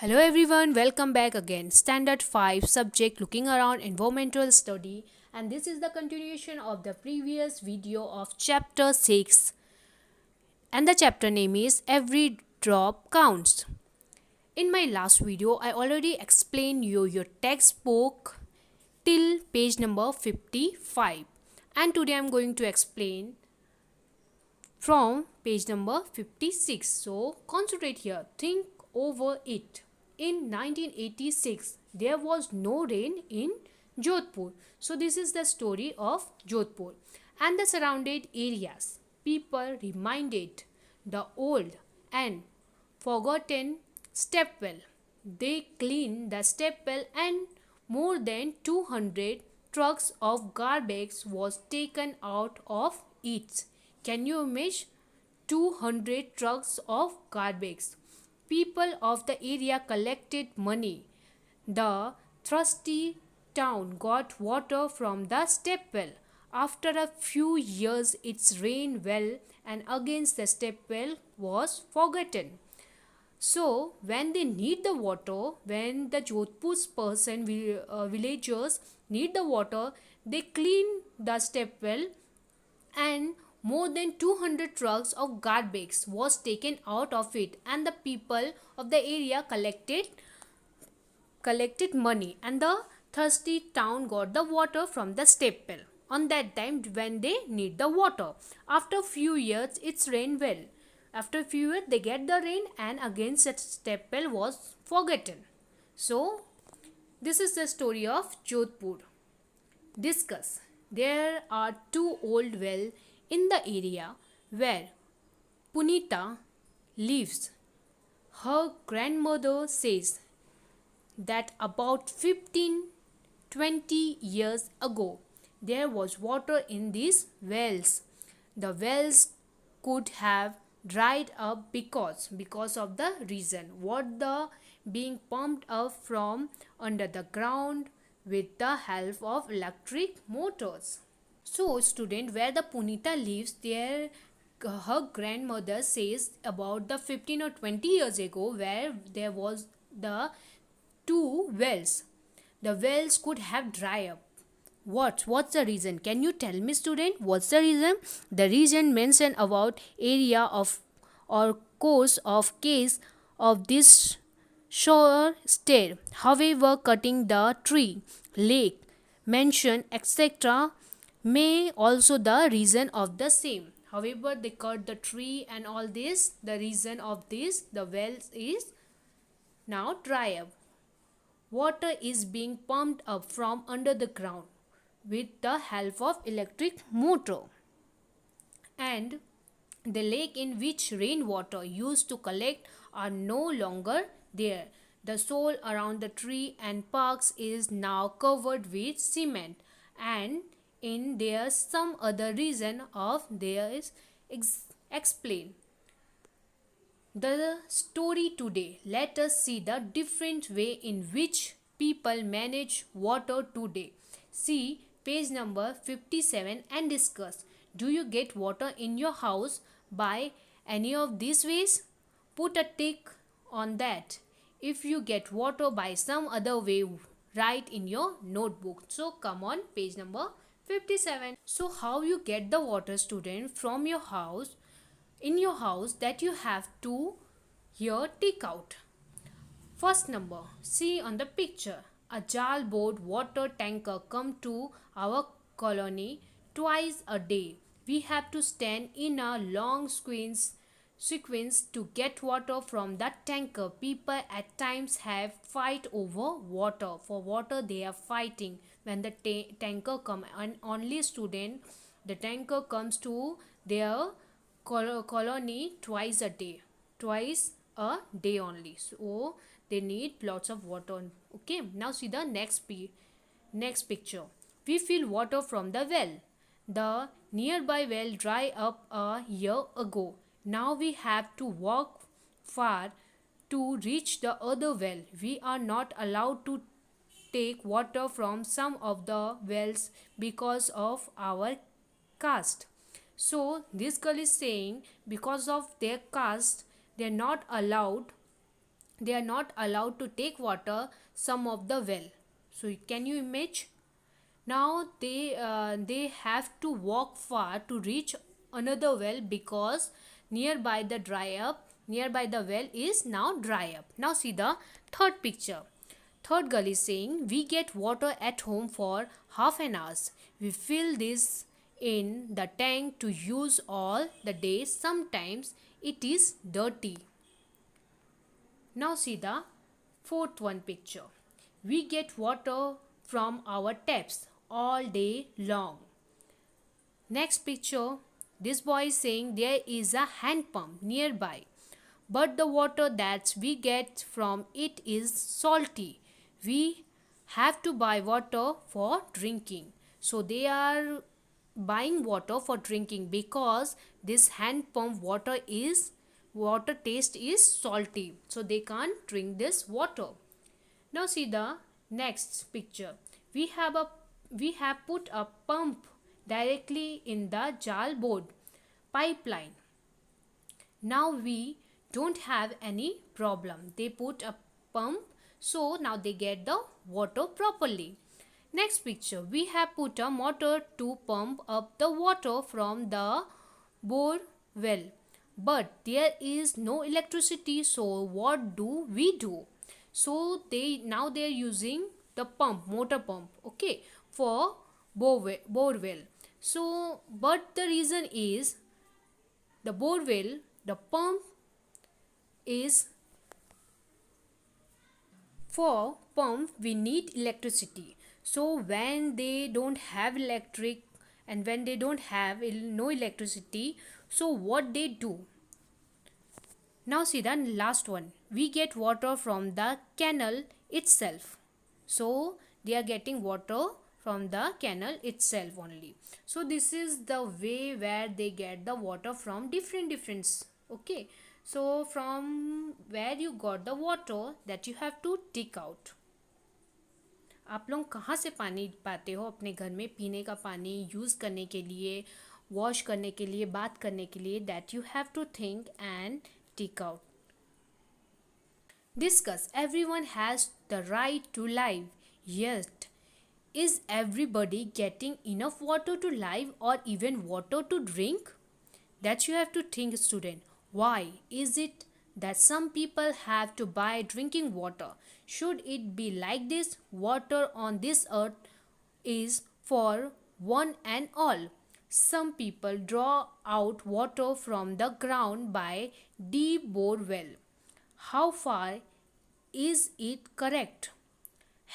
Hello everyone, welcome back again. Standard 5 subject looking around environmental study, and this is the continuation of the previous video of chapter 6, and the chapter name is Every Drop Counts. In my last video I already explained you your textbook till page number 55, and today I'm going to explain from page number 56. So concentrate here, think over it. In 1986, there was no rain in Jodhpur. So this is the story of Jodhpur and the surrounded areas. People reminded the old and forgotten stepwell. They cleaned the stepwell and more than 200 trucks of garbage was taken out of it. Can you imagine 200 trucks of garbage? People of the area collected money. The thirsty town got water from the step well. After a few years, its rain well and against the step well was forgotten. So, when they need the water, when the Jodhpur's villagers need the water, they clean the step well, and more than 200 trucks of garbage was taken out of it, and the people of the area collected money, and the thirsty town got the water from the step well on that time when they need the water. After few years it's rain well. After few years they get the rain, and again that step well was forgotten. So this is the story of Jodhpur. Discuss. There are two old wells in the area where Punita lives. Her grandmother says that about 15-20 years ago there was water in these wells. The wells could have dried up because of the reason what the being pumped up from under the ground with the help of electric motors. So, student, where the Punita lives, there her grandmother says about the 15 or 20 years ago where there was the two wells. The wells could have dry up. What's the reason? Can you tell me, student? What's the reason? The reason mentioned about area of or course of case of this shore stair. However, cutting the tree, lake, mention, etc. may also the reason of the same. However, they cut the tree and all this. The reason of this, the wells is now dry up. Water is being pumped up from under the ground with the help of electric motor, and the lake in which rainwater used to collect are no longer there. The soil around the tree and parks is now covered with cement, and in there some other reason of there is explained. The story today. Let us see the different way in which people manage water today. See page number 57 and discuss. Do you get water in your house by any of these ways? Put a tick on that. If you get water by some other way, write in your notebook. So come on, page number 57. So how you get the water, student, from your house, in your house, that you have to here tick out. First number, see on the picture, a jar board water tanker come to our colony twice a day. We have to stand in a long sequence to get water from that tanker. People at times have fight over water. For water they are fighting when the tanker come, and only student, the tanker comes to their colony twice a day only, so they need lots of water. Okay, now see the next picture. We fill water from the well. The nearby well dry up a year ago. Now we have to walk far to reach the other well. We are not allowed to take water from some of the wells because of our caste. So this girl is saying because of their caste they are not allowed they are not allowed to take water some of the well. So can you imagine? Now they have to walk far to reach another well because nearby the well is now dry up. Now see the third picture. Third girl is saying we get water at home for half an hour. We fill this in the tank to use all the day. Sometimes it is dirty. Now see the fourth one picture. We get water from our taps all day long. Next picture, this boy is saying there is a hand pump nearby, but the water that we get from it is salty. We have to buy water for drinking. So they are buying water for drinking because this hand pump water taste is salty, so they can't drink this water. Now see the next picture. We have a we have put a pump directly in the jal board pipeline. Now we don't have any problem. They put a pump, so now they get the water properly. Next picture, we have put a motor to pump up the water from the bore well, but there is no electricity, so what do we do? So they are using the pump, motor pump, okay, for bore well. So but the reason is the bore well, the pump is for pump we need electricity. So when they don't have electric and when they don't have no electricity, so what they do? Now see the last one. We get water from the canal itself. So they are getting water from the canal itself only. So this is the way where they get the water from different. Okay. So from where you got the water, that you have to take out. आप लोग कहाँ से पानी पाते हो अपने घर में पीने का पानी यूज़ करने के लिए, वॉश करने के लिए, बात करने के लिए? That you have to think and take out. Discuss. Everyone has the right to live. Yet, is everybody getting enough water to live or even water to drink? That you have to think, student. Why is it that some people have to buy drinking water? Should it be like this? Water on this earth is for one and all. Some people draw out water from the ground by deep bore well. How far is it correct?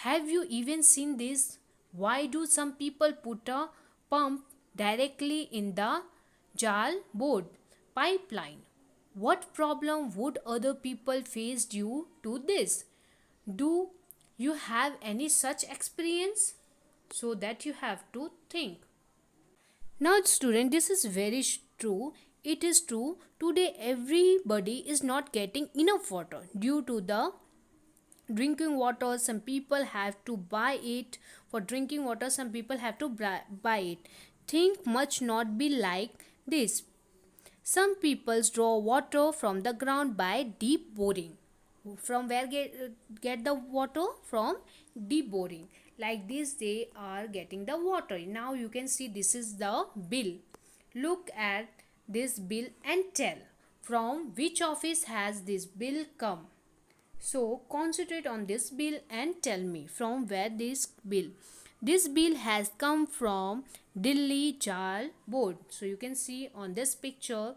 Have you even seen this? Why do some people put a pump directly in the jal board pipeline? What problem would other people face due to this? Do you have any such experience? So that you have to think. Now student, this is very true. It is true. Today everybody is not getting enough water due to the drinking water. Some people have to buy it for drinking water. Some people have to buy it. Think much not be like this. Some people draw water from the ground by deep boring. From where get the water? From deep boring. Like this they are getting the water. Now you can see this is the bill. Look at this bill and tell from which office has this bill come. So concentrate on this bill and tell me from where this bill. This bill has come from Delhi Jal Board. So you can see on this picture,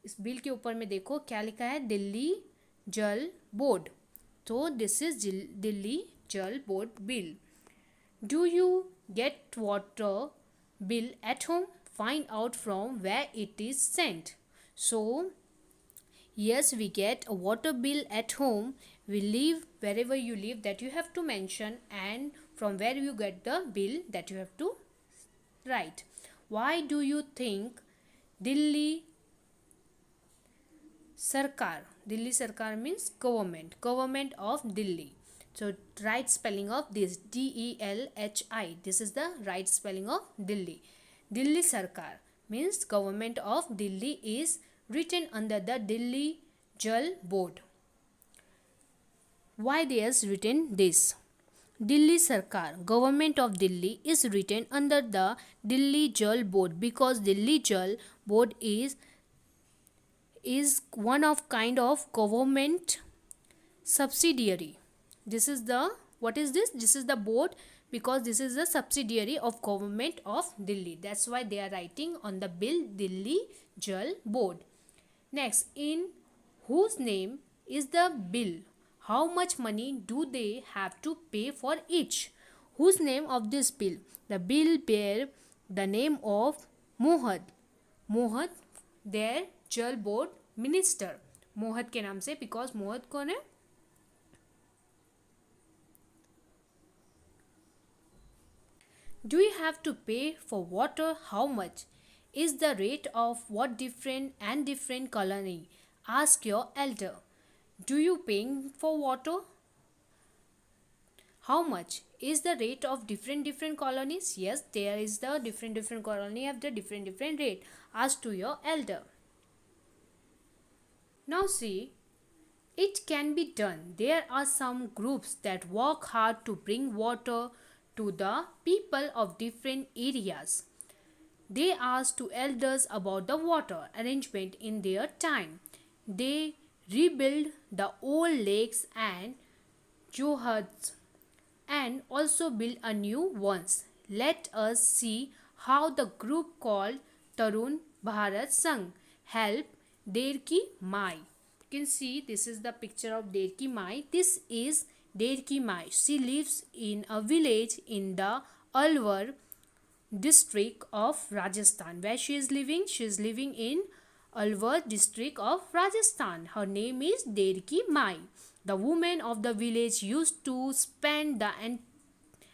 इस bill के ऊपर में देखो क्या लिखा है, दिल्ली जल board. तो this is दिल्ली जल board bill. Do you get water bill at home? Find out from where it is sent. So yes, we get a water bill at home. We live wherever you live, that you have to mention, and from where you get the bill, that you have to write. Why do you think Delhi Sarkar means government of Delhi. So right spelling of this, DELHI. This is the right spelling of Delhi. Delhi Sarkar means government of Delhi is written under the Delhi Jal Board. Why they has written this? Delhi Sarkar, Government of Delhi, is written under the Delhi Jal Board because Delhi Jal Board is one of kind of government subsidiary. This is the, what is this? This is the board because this is a subsidiary of government of Delhi. That's why they are writing on the bill Delhi Jal Board. Next, in whose name is the bill? How much money do they have to pay for each? Whose name of this bill? The bill bear the name of Mohad. Mohad, their Jal Board minister. मोहत के नाम से, because मोहत कौन है? Do you have to pay for water? How much? Is the rate of what different and different colony? Ask your elder. Do you paying for water? How much? Is the rate of different colonies? Yes, there is the different colony have the different rate. Ask to your elder. Now see, it can be done. There are some groups that work hard to bring water to the people of different areas. They asked to elders about the water arrangement in their time. They rebuild the old lakes and johars and also build a new ones. Let us see how the group called Tarun Bharat Sangh help Derki Mai. You can see this is the picture of Derki Mai. This is Derki Mai. She lives in a village in the Alwar district of Rajasthan. Where she is living? She is living in Alwar district of Rajasthan. Her name is Derki Mai. The women of the village used to spend the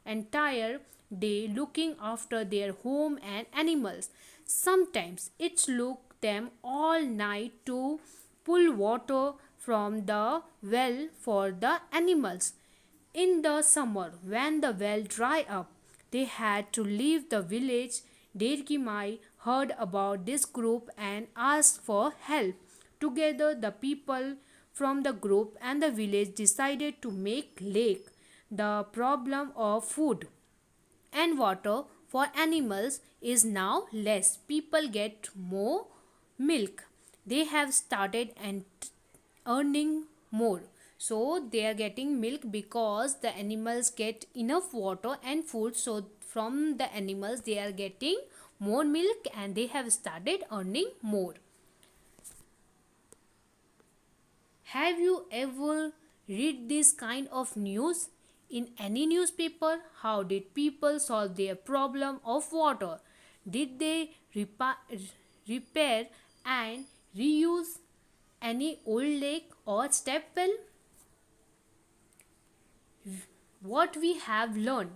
entire day looking after their home and animals. Sometimes it took them all night to pull water from the well for the animals. In the summer, when the well dried up, they had to leave the village. Derki Mai heard about this group and asked for help. Together, the people from the group and the village decided to make lake. The problem of food and water for animals is now less. People get more milk. They have started and earning more. So they are getting milk because the animals get enough water and food. So from the animals they are getting more milk and they have started earning more. Have you ever read this kind of news in any newspaper? How did people solve their problem of water? Did they repair and reuse any old lake or step well? What we have learned.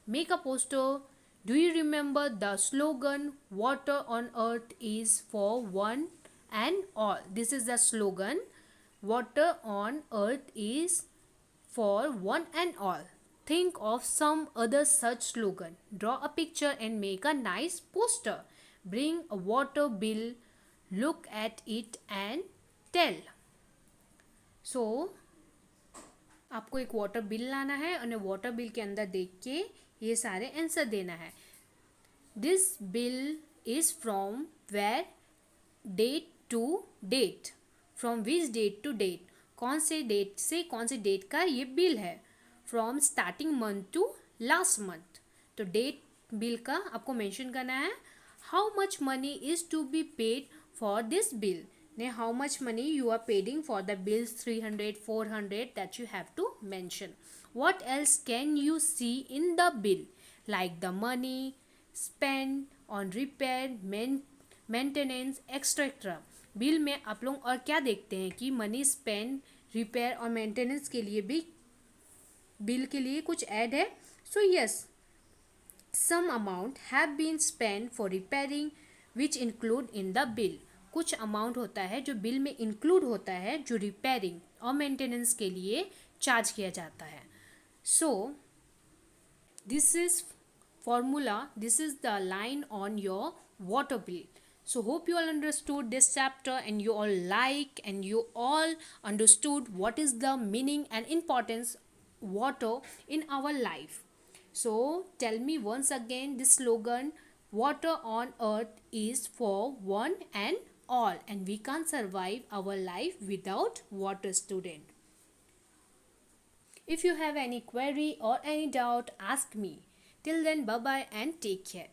Make a poster. Do you remember the slogan, water on earth is for one and all? This is the slogan, water on earth is for one and all. Think of some other such slogan. Draw a picture and make a nice poster. Bring a water bill, look at it and tell. So आपको एक water bill लाना है और water bill के अंदर देख के ये सारे आंसर देना है. This bill is from where, date to date, from which date to date, कौन से डेट से कौन से डेट का ये बिल है, from starting month to last month. तो डेट बिल का आपको मेंशन करना है. How much money is to be paid for this bill. How much money you are paying for the bills, 300, 400, that you have to mention. What else can you see in the bill? Like the money spent on repair, maintenance, etc. Bill में आप लोग और क्या देखते हैं कि money spend, repair और maintenance के लिए भी बिल के लिए कुछ ऐड है. So yes, some amount have been spent for repairing which include in the bill. कुछ अमाउंट होता है जो बिल में इंक्लूड होता है जो रिपेयरिंग और मेंटेनेंस के लिए चार्ज किया जाता है. So this is formula, this is the line on your water bill. So hope you all understood this chapter and you all like and you all understood what is the meaning and importance water in our life. So tell me once again this slogan, water on earth is for one and all, and we can't survive our life without water, student. If you have any query or any doubt, ask me. Till then, bye bye and take care.